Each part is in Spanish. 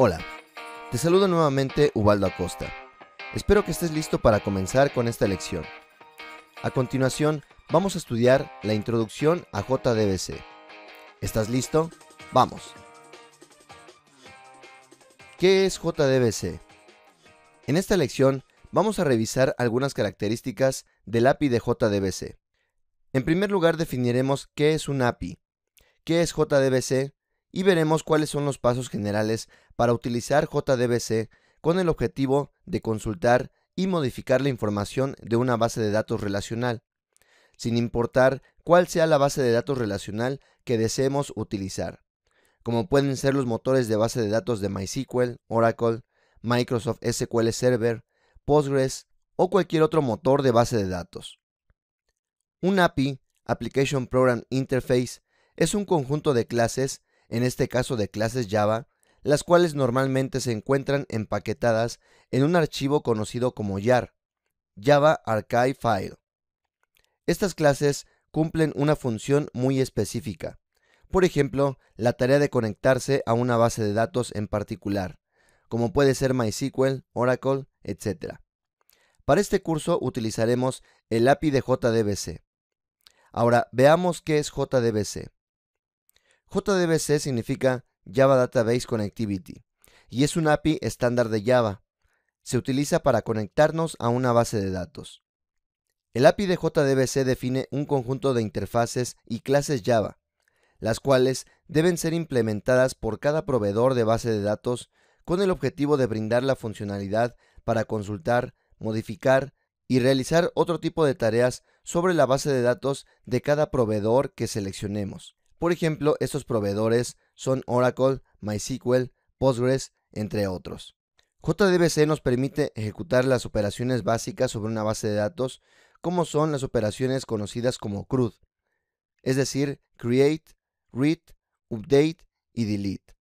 Hola, te saludo nuevamente Ubaldo Acosta. Espero que estés listo para comenzar con esta lección. A continuación, vamos a estudiar la introducción a JDBC. ¿Estás listo? ¡Vamos! ¿Qué es JDBC? En esta lección vamos a revisar algunas características del API de JDBC. En primer lugar, definiremos qué es un API, qué es JDBC y veremos cuáles son los pasos generales para utilizar JDBC con el objetivo de consultar y modificar la información de una base de datos relacional, sin importar cuál sea la base de datos relacional que deseemos utilizar, como pueden ser los motores de base de datos de MySQL, Oracle, Microsoft SQL Server, Postgres o cualquier otro motor de base de datos. Un API, Application Program Interface, es un conjunto de clases, en este caso de clases Java, las cuales normalmente se encuentran empaquetadas en un archivo conocido como JAR, Java Archive File. Estas clases cumplen una función muy específica, por ejemplo, la tarea de conectarse a una base de datos en particular, como puede ser MySQL, Oracle, etc. Para este curso utilizaremos el API de JDBC. Ahora, veamos qué es JDBC. JDBC significa Java Database Connectivity y es un API estándar de Java. Se utiliza para conectarnos a una base de datos. El API de JDBC define un conjunto de interfaces y clases Java, las cuales deben ser implementadas por cada proveedor de base de datos con el objetivo de brindar la funcionalidad para consultar, modificar y realizar otro tipo de tareas sobre la base de datos de cada proveedor que seleccionemos. Por ejemplo, estos proveedores son Oracle, MySQL, Postgres, entre otros. JDBC nos permite ejecutar las operaciones básicas sobre una base de datos, como son las operaciones conocidas como CRUD, es decir, Create, Read, Update y Delete,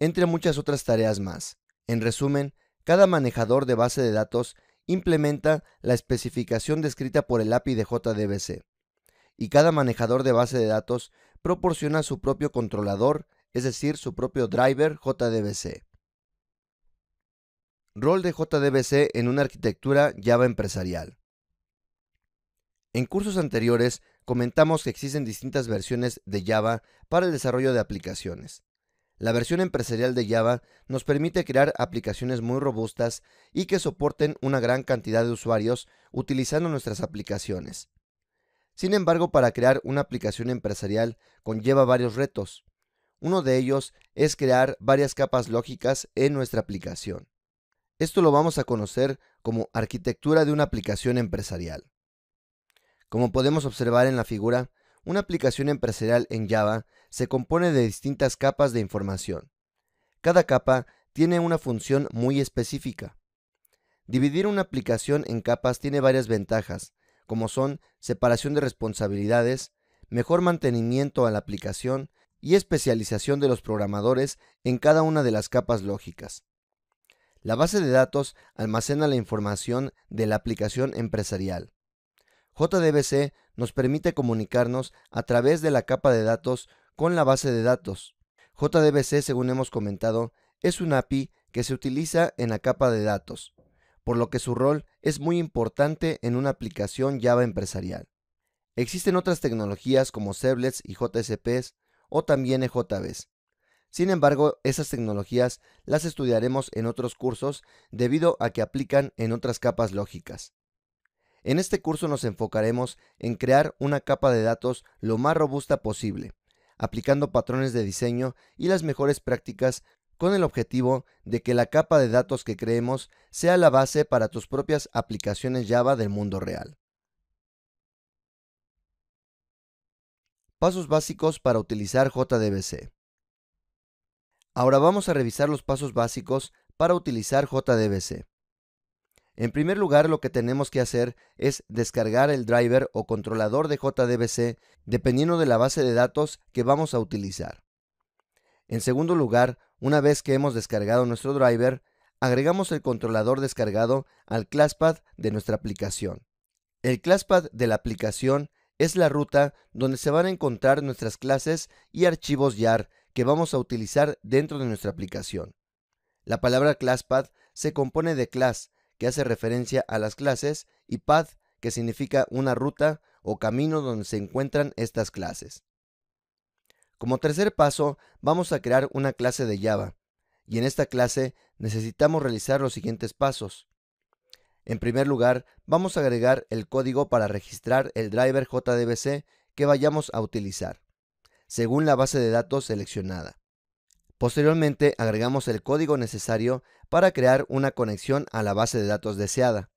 entre muchas otras tareas más. En resumen, cada manejador de base de datos implementa la especificación descrita por el API de JDBC, y cada manejador de base de datos proporciona su propio controlador, es decir, su propio driver JDBC. Rol de JDBC en una arquitectura Java empresarial. En cursos anteriores comentamos que existen distintas versiones de Java para el desarrollo de aplicaciones. La versión empresarial de Java nos permite crear aplicaciones muy robustas y que soporten una gran cantidad de usuarios utilizando nuestras aplicaciones. Sin embargo, para crear una aplicación empresarial conlleva varios retos. Uno de ellos es crear varias capas lógicas en nuestra aplicación. Esto lo vamos a conocer como arquitectura de una aplicación empresarial. Como podemos observar en la figura, una aplicación empresarial en Java se compone de distintas capas de información. Cada capa tiene una función muy específica. Dividir una aplicación en capas tiene varias ventajas, como son separación de responsabilidades, mejor mantenimiento a la aplicación y especialización de los programadores en cada una de las capas lógicas. La base de datos almacena la información de la aplicación empresarial. JDBC nos permite comunicarnos a través de la capa de datos con la base de datos. JDBC, según hemos comentado, es un API que se utiliza en la capa de datos, por lo que su rol es muy importante en una aplicación Java empresarial. Existen otras tecnologías como Servlets y JSPs o también EJBs. Sin embargo, esas tecnologías las estudiaremos en otros cursos debido a que aplican en otras capas lógicas. En este curso nos enfocaremos en crear una capa de datos lo más robusta posible, aplicando patrones de diseño y las mejores prácticas con el objetivo de que la capa de datos que creemos sea la base para tus propias aplicaciones Java del mundo real. Pasos básicos para utilizar JDBC. Ahora vamos a revisar los pasos básicos para utilizar JDBC. En primer lugar, lo que tenemos que hacer es descargar el driver o controlador de JDBC dependiendo de la base de datos que vamos a utilizar. En segundo lugar, una vez que hemos descargado nuestro driver, agregamos el controlador descargado al ClassPath de nuestra aplicación. El ClassPath de la aplicación es la ruta donde se van a encontrar nuestras clases y archivos JAR que vamos a utilizar dentro de nuestra aplicación. La palabra ClassPath se compone de class, que hace referencia a las clases, y path, que significa una ruta o camino donde se encuentran estas clases. Como tercer paso, vamos a crear una clase de Java, y en esta clase necesitamos realizar los siguientes pasos. En primer lugar, vamos a agregar el código para registrar el driver JDBC que vayamos a utilizar, según la base de datos seleccionada. Posteriormente, agregamos el código necesario para crear una conexión a la base de datos deseada.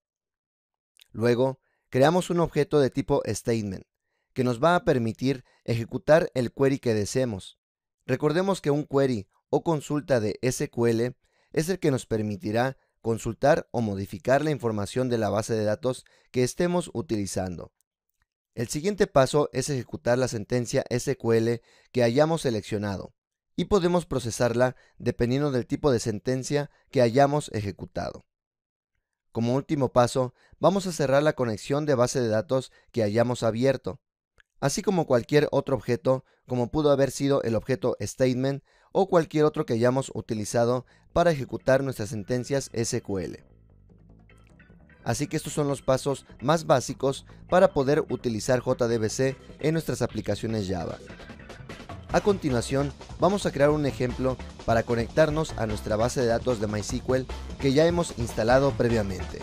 Luego, creamos un objeto de tipo statement, que nos va a permitir ejecutar el query que deseemos. Recordemos que un query o consulta de SQL es el que nos permitirá consultar o modificar la información de la base de datos que estemos utilizando. El siguiente paso es ejecutar la sentencia SQL que hayamos seleccionado, y podemos procesarla dependiendo del tipo de sentencia que hayamos ejecutado. Como último paso, vamos a cerrar la conexión de base de datos que hayamos abierto, así como cualquier otro objeto, como pudo haber sido el objeto statement o cualquier otro que hayamos utilizado para ejecutar nuestras sentencias SQL. Así que estos son los pasos más básicos para poder utilizar JDBC en nuestras aplicaciones Java. A continuación, vamos a crear un ejemplo para conectarnos a nuestra base de datos de MySQL que ya hemos instalado previamente.